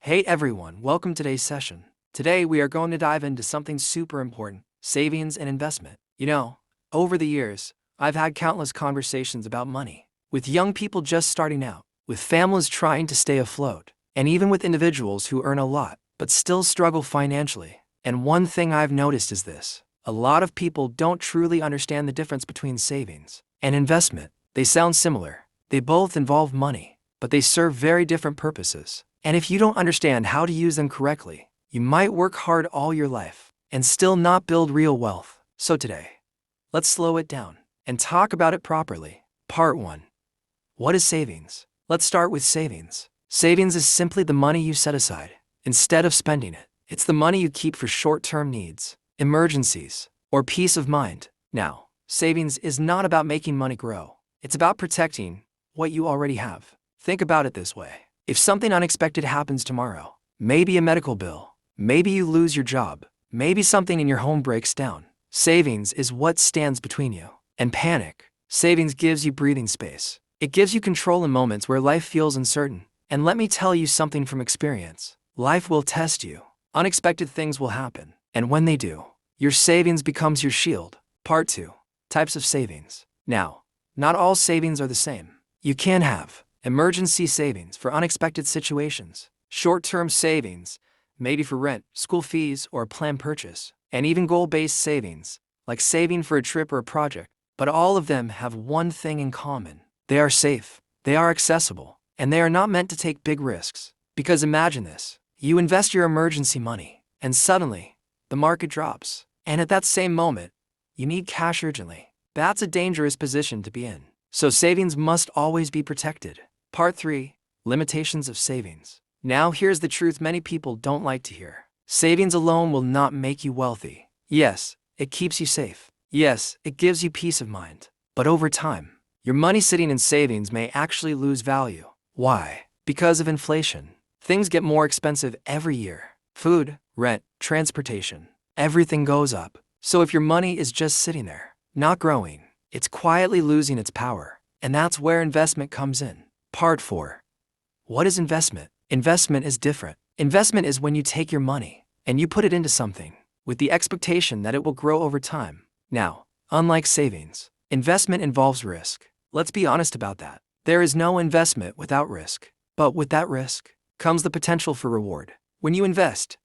Hey everyone, welcome to today's session. Today we are going to dive into something super important, savings and investment. Over the years, I've had countless conversations about money, with young people just starting out, with families trying to stay afloat, and even with individuals who earn a lot, but still struggle financially. And one thing I've noticed is this: a lot of people don't truly understand the difference between savings and investment. They sound similar, they both involve money, but they serve very different purposes. And if you don't understand how to use them correctly, you might work hard all your life and still not build real wealth. So today, let's slow it down and talk about it properly. Part 1. What is savings? Let's start with savings. Savings is simply the money you set aside instead of spending it. It's the money you keep for short-term needs, emergencies, or peace of mind. Now, savings is not about making money grow. It's about protecting what you already have. Think about it this way. If something unexpected happens tomorrow, maybe a medical bill, maybe you lose your job, maybe something in your home breaks down, savings is what stands between you and panic. Savings gives you breathing space. It gives you control in moments where life feels uncertain. And let me tell you something from experience. Life will test you. Unexpected things will happen. And when they do, your savings becomes your shield. Part 2. Types of savings. Now, not all savings are the same. You can have emergency savings for unexpected situations, short-term savings, maybe for rent, school fees, or a planned purchase, and even goal-based savings, like saving for a trip or a project. But all of them have one thing in common. They are safe, they are accessible, and they are not meant to take big risks. Because imagine this: you invest your emergency money, and suddenly, the market drops. And at that same moment, you need cash urgently. That's a dangerous position to be in. So savings must always be protected. Part 3. Limitations of savings. Now here's the truth many people don't like to hear. Savings alone will not make you wealthy. Yes, it keeps you safe. Yes, it gives you peace of mind. But over time, your money sitting in savings may actually lose value. Why? Because of inflation. Things get more expensive every year. Food, rent, transportation, everything goes up. So if your money is just sitting there, not growing, it's quietly losing its power. And that's where investment comes in. Part 4. What is investment? Investment is different. Investment is when you take your money and you put it into something with the expectation that it will grow over time. Now, unlike savings, investment involves risk. Let's be honest about that. There is no investment without risk. But with that risk comes the potential for reward. When you invest,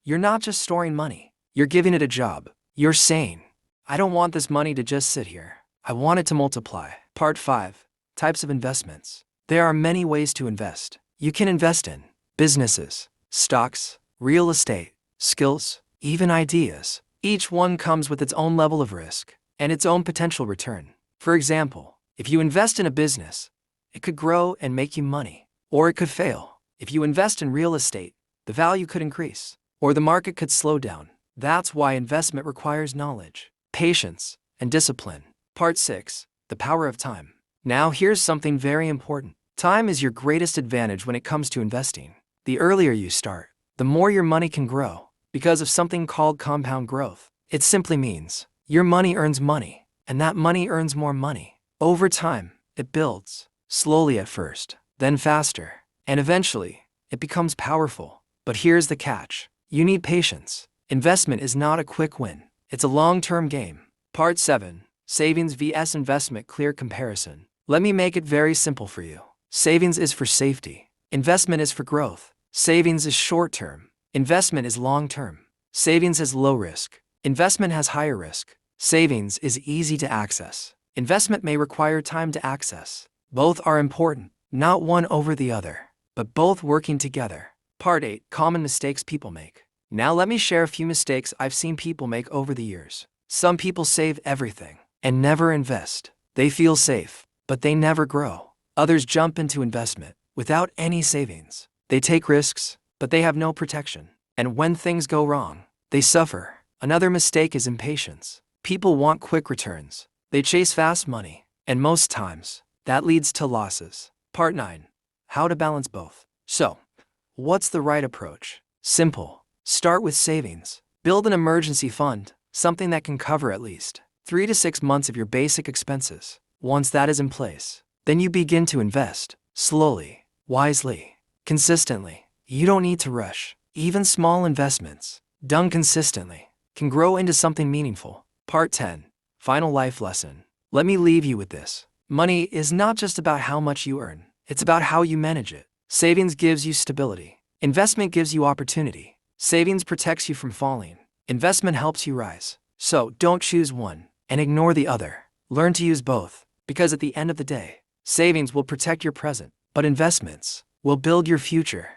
you're not just storing money. You're giving it a job. You're saying, I don't want this money to just sit here. I want it to multiply. Part 5. Types of investments. There are many ways to invest. You can invest in businesses, stocks, real estate, skills, even ideas. Each one comes with its own level of risk and its own potential return. For example, if you invest in a business, it could grow and make you money, or it could fail. If you invest in real estate, the value could increase, or the market could slow down. That's why investment requires knowledge, patience, and discipline. Part 6. The power of time. Now here's something very important. Time is your greatest advantage when it comes to investing. The earlier you start, the more your money can grow, because of something called compound growth. It simply means your money earns money, and that money earns more money. Over time, it builds, slowly at first, then faster, and eventually, it becomes powerful. But here's the catch. You need patience. Investment is not a quick win. It's a long-term game. Part 7. Savings vs. investment. Clear comparison. Let me make it very simple for you. Savings is for safety. Investment is for growth. Savings is short-term. Investment is long-term. Savings has low risk. Investment has higher risk. Savings is easy to access. Investment may require time to access. Both are important, not one over the other, but both working together. Part 8. Common mistakes people make. Now let me share a few mistakes I've seen people make over the years. Some people save everything and never invest. They feel safe, but they never grow. Others jump into investment without any savings. They take risks, but they have no protection. And when things go wrong, they suffer. Another mistake is impatience. People want quick returns. They chase fast money, and most times, that leads to losses. Part 9. How to balance both. So, what's the right approach? Simple. Start with savings. Build an emergency fund, something that can cover at least 3 to 6 months of your basic expenses. Once that is in place, then you begin to invest, slowly, wisely, consistently. You don't need to rush. Even small investments, done consistently, can grow into something meaningful. Part 10. Final life lesson. Let me leave you with this. Money is not just about how much you earn. It's about how you manage it. Savings gives you stability. Investment gives you opportunity. Savings protects you from falling. Investment helps you rise. So don't choose one and ignore the other. Learn to use both, because at the end of the day, savings will protect your present, but investments will build your future.